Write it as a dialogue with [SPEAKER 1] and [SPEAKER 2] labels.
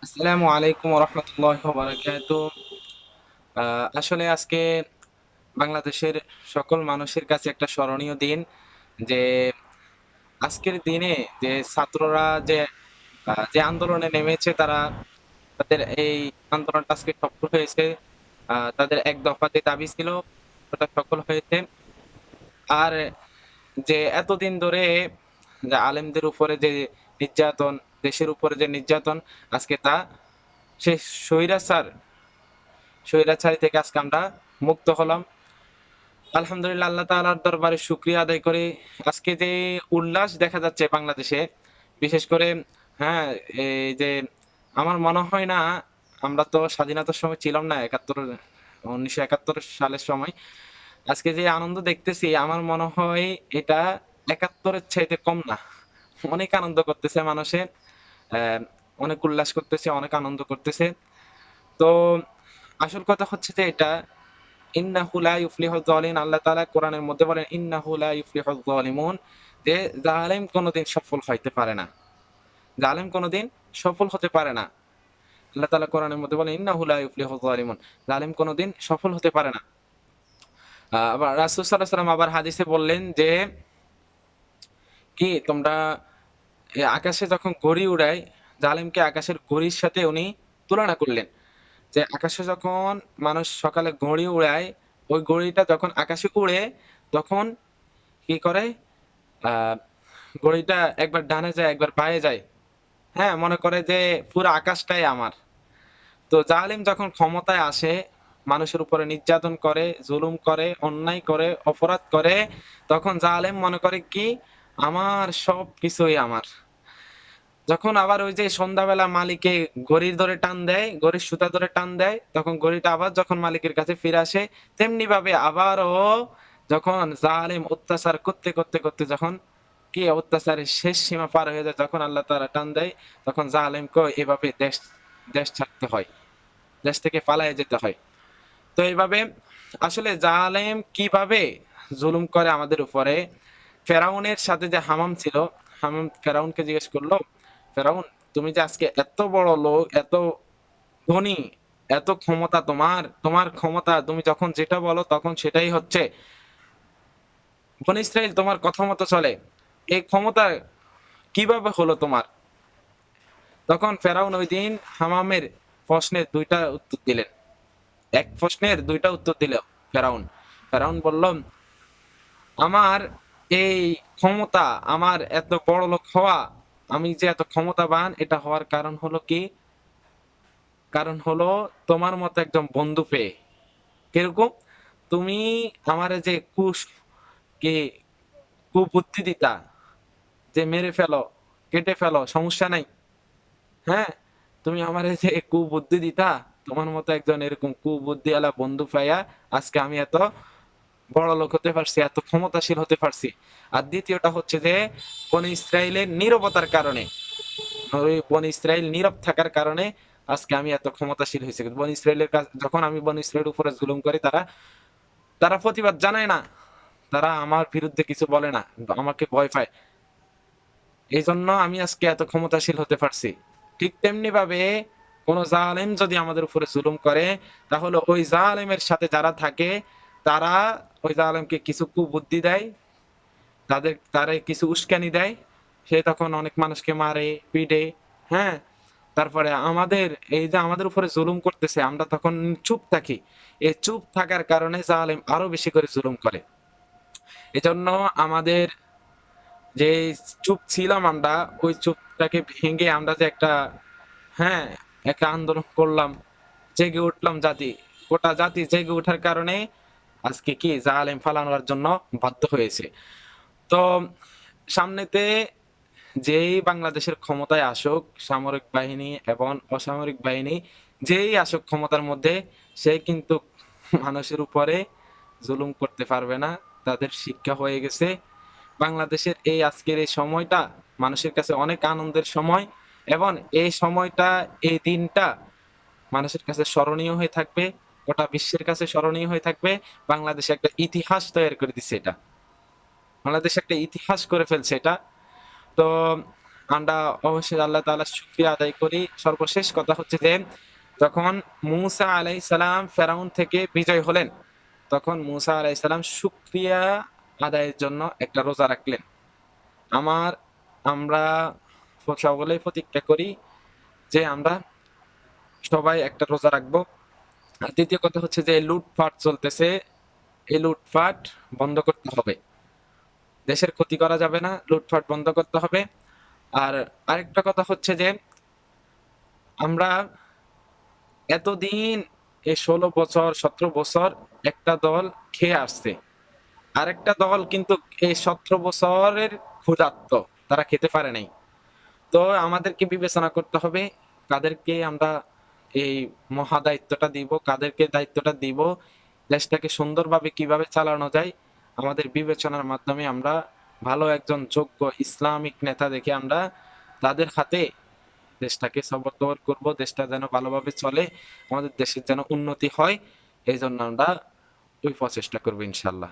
[SPEAKER 1] আসসালামু আলাইকুম রহমতুল্লাহ বারাকাত। আসলে আজকে বাংলাদেশের সকল মানুষের কাছে একটা স্মরণীয় দিন। যে আজকের দিনে যে ছাত্ররা যে আন্দোলনে নেমেছে, তাদের এই আন্দোলনটা আজকে সফল হয়েছে। তাদের এক দফা যে দাবি ছিল ওটা সফল হয়েছে। আর যে এতদিন ধরে যে আলেমদের উপরে যে নির্যাতন, দেশের উপরে যে নির্যাতন, আজকে তা সেই স্বৈরাচার স্বৈরাচারী থেকে আজকে আমরা মুক্ত হলাম। আলহামদুলিল্লাহ, আল্লাহ তাআলার দরবারে শুকরিয়া আদায় করে আজকে যে উল্লাস দেখা যাচ্ছে বাংলাদেশে, বিশেষ করে হ্যাঁ, এই যে আমার মনে হয় না, আমরা তো স্বাধীনতার সময় ছিলাম না, 1971 সালের সময়। আজকে যে আনন্দ দেখতেছি আমার মনে হয় এটা 71-এর চাইতে কম না। অনেক আনন্দ করতেছে মানুষে, আহ, অনেক উল্লাস করতেছে, অনেক আনন্দ করতেছে। তো আসল কথা হচ্ছে যে এটা ইন্নাহু লা ইউফলিহুয যালিমিন। আল্লাহ তাআলা কোরআনের মধ্যে বলেন ইন্নাহু লা ইউফলিহুয যালিমুন, যে জালেম কোনোদিন সফল হইতে পারে না। জালেম কোনোদিন সফল হতে পারে না। আল্লাহ তাআলা কোরআনের মধ্যে বলেন ইন্নাহু লা ইউফলিহুয যালিমুন, জালেম কোনোদিন সফল হতে পারে না। আবার রাসূল সাল্লাল্লাহু আলাইহি ওয়াসাল্লাম আবার হাদিসে বললেন যে কি তোমরা আকাশে যখন ঘুড়ি উড়ায়, জালেমকে আকাশের ঘুড়ির সাথে উনি তুলনা করলেন। যে আকাশে যখন মানুষ সকালে ঘুড়ি উড়ায়, ওই ঘুড়িটা যখন আকাশে উড়ে তখন কি করে, আহ ঘড়িটা একবার ডানে যায় একবার বাঁয়ে যায়। হ্যাঁ, মনে করে যে পুরো আকাশটাই আমার। তো জালিম যখন ক্ষমতায় আসে, মানুষের উপরে নির্যাতন করে, জুলুম করে, অন্যায় করে, অপরাধ করে, তখন জালেম মনে করে কি আমার সব কিছুই আমার। যখন আবার ওই যে সন্ধ্যাবেলা মালিকে ঘড়ির ধরে টান দেয়, ঘড়ির সুতা ধরে টান দেয়, তখন ঘড়িটা আবার যখন মালিকের কাছে ফিরে আসে, তেমনি ভাবে আবারও যখন জালেম অত্যাচার করতে করতে করতে যখন কি অত্যাচারের শেষ সীমা পার হয়ে যায়, যখন আল্লাহ তাআলা টান দেয়, তখন জালেমকে এভাবে দেশ দেশ ছাড়তে হয়, দেশ থেকে পালায়ে যেতে হয়। তো এইভাবে আসলে জালেম কিভাবে জুলুম করে আমাদের উপরে। ফেরাউনের সাথে যে হামাম ছিল, হামাম ফেরাউনকে জিজ্ঞেস করলো, ফেরাউন তুমি যে আজকে এত বড় লোক, এত ধনী, এত ক্ষমতা তোমার, তোমার ক্ষমতা তুমি যখন যেটা বলো তখন সেটাই হচ্ছে, বনী ইসরাইল তোমার কথা মতো চলে, এই ক্ষমতা কিভাবে হলো তোমার? তখন ফেরাউন ওই দিন হামামের প্রশ্নের দুইটা উত্তর দিলেন। এক প্রশ্নের দুইটা উত্তর দিল ফেরাউন। ফেরাউন বলল, আমার এই ক্ষমতা, আমার এত বড় লোক হওয়া, আমি যে এত ক্ষমতাবান, এটা হওয়ার কারণ হলো কি, কারণ হলো তোমার মতো একজন বন্ধু পেয়ে। কিরকম? তুমি আমারে যে কি কুবুদ্ধি দিতা, যে মেরে ফেলো, কেটে ফেলো, সমস্যা নাই। হ্যাঁ, তুমি আমার এই যে কুবুদ্ধি দিতা, তোমার মতো একজন এরকম কুবুদ্ধিওয়ালা বন্ধু পাইয়া আজকে আমি এত বড় লোক হতে পারছি, এত ক্ষমতাশীল হতে পারছি। আর দ্বিতীয়টা হচ্ছে যে বনি ইসরায়েলের নীরবতার কারণে, ওই বনি ইসরায়েল নীরব থাকার কারণে আজকে আমি এত ক্ষমতাশীল হয়েছে। বনি ইসরায়েলের কাছে যখন আমি বনি ইসরায়েলের উপরে জুলুম করি, তারা তারা প্রতিবাদ জানায় না, তারা আমার বিরুদ্ধে কিছু বলে না, আমাকে ভয় পায়। এই জন্য আমি আজকে এত ক্ষমতাশীল হতে পারছি। ঠিক তেমনি ভাবে কোন জালেম যদি আমাদের উপরে জুলুম করে, তাহলে ওই জালেমের সাথে যারা থাকে তারা ওই জালেমকে কিছু কুবুদ্ধি দেয়, তারে কিছু উস্কানি দেয়, সে তখন অনেক মানুষকে মারে, পিটে। হ্যাঁ, তারপরে আমাদের এই যে আমাদের উপরে জুলুম করতেছে, আমরা তখন চুপ থাকি। এই চুপ থাকার কারণে জালেম আরো বেশি করে জুলুম করে। এজন্য আমাদের যে চুপ ছিলাম আমরা, ওই চুপটাকে ভেঙে আমরা যে একটা, হ্যাঁ, একটা আন্দোলন করলাম, জেগে উঠলাম জাতি, গোটা জাতি জেগে ওঠার কারণে আজকে কি জালেম ফালানোর জন্য বাধ্য হয়েছে। তো সামনেতে যেই বাংলাদেশের ক্ষমতায় আসুক, সামরিক বাহিনী এবং অসামরিক বাহিনী যেই আসুক ক্ষমতার মধ্যে, সে কিন্তু মানুষের উপরে জুলুম করতে পারবে না। তাদের শিক্ষা হয়ে গেছে। বাংলাদেশের এই আজকের এই সময়টা মানুষের কাছে অনেক আনন্দের সময়, এবং এই সময়টা, এই দিনটা মানুষের কাছে স্মরণীয় হয়ে থাকবে, গোটা বিশ্বের কাছে স্মরণীয় হয়ে থাকবে। বাংলাদেশ একটা ইতিহাস তৈরি করে দিচ্ছে এটা, বাংলাদেশ একটা ইতিহাস করে ফেলছে এটা। তো আমরা অবশ্যই আল্লাহ তাআলার শুকরিয়া আদায় করি। সর্বশেষ কথা হচ্ছে যে যখন মূসা আলাইহিস সালাম ফেরাউন থেকে বিজয় হলেন, তখন মূসা আলাইহিস সালাম শুকরিয়া আদায়ের জন্য একটা রোজা রাখলেন। আমার আমরা সকলেই প্রতিজ্ঞা করি যে আমরা সবাই একটা রোজা রাখবো। আর দ্বিতীয় কথা হচ্ছে যে লুটপাট চলতেছে, এই লুটপাট বন্ধ করতে হবে। দেশের ক্ষতি করা যাবে না, লুটপাট বন্ধ করতে হবে। আর আরেকটা কথা হচ্ছে যে আমরা এতদিন এই ১৬ বছর ১৭ বছর একটা দল খেয়ে আসছে, আরেকটা দল কিন্তু এই ১৭ বছরের ক্ষুধার্ত, তারা খেতে পারে নাই। তো আমাদেরকে বিবেচনা করতে হবে কাদেরকে আমরা এই মহা দায়িত্বটা দিব, কাদেরকে দায়িত্বটা দিব, দেশটাকে সুন্দরভাবে কিভাবে চালানো যায়। আমাদের বিবেচনার মাধ্যমে আমরা ভালো একজন যোগ্য ইসলামিক নেতা দেখে আমরা তাদের হাতে দেশটাকে সবর্দর করব, দেশটা যেন ভালোভাবে চলে, আমাদের দেশের যেন উন্নতি হয়। এই জন্য আমরা ওই প্রচেষ্টা করবো ইনশাল্লাহ।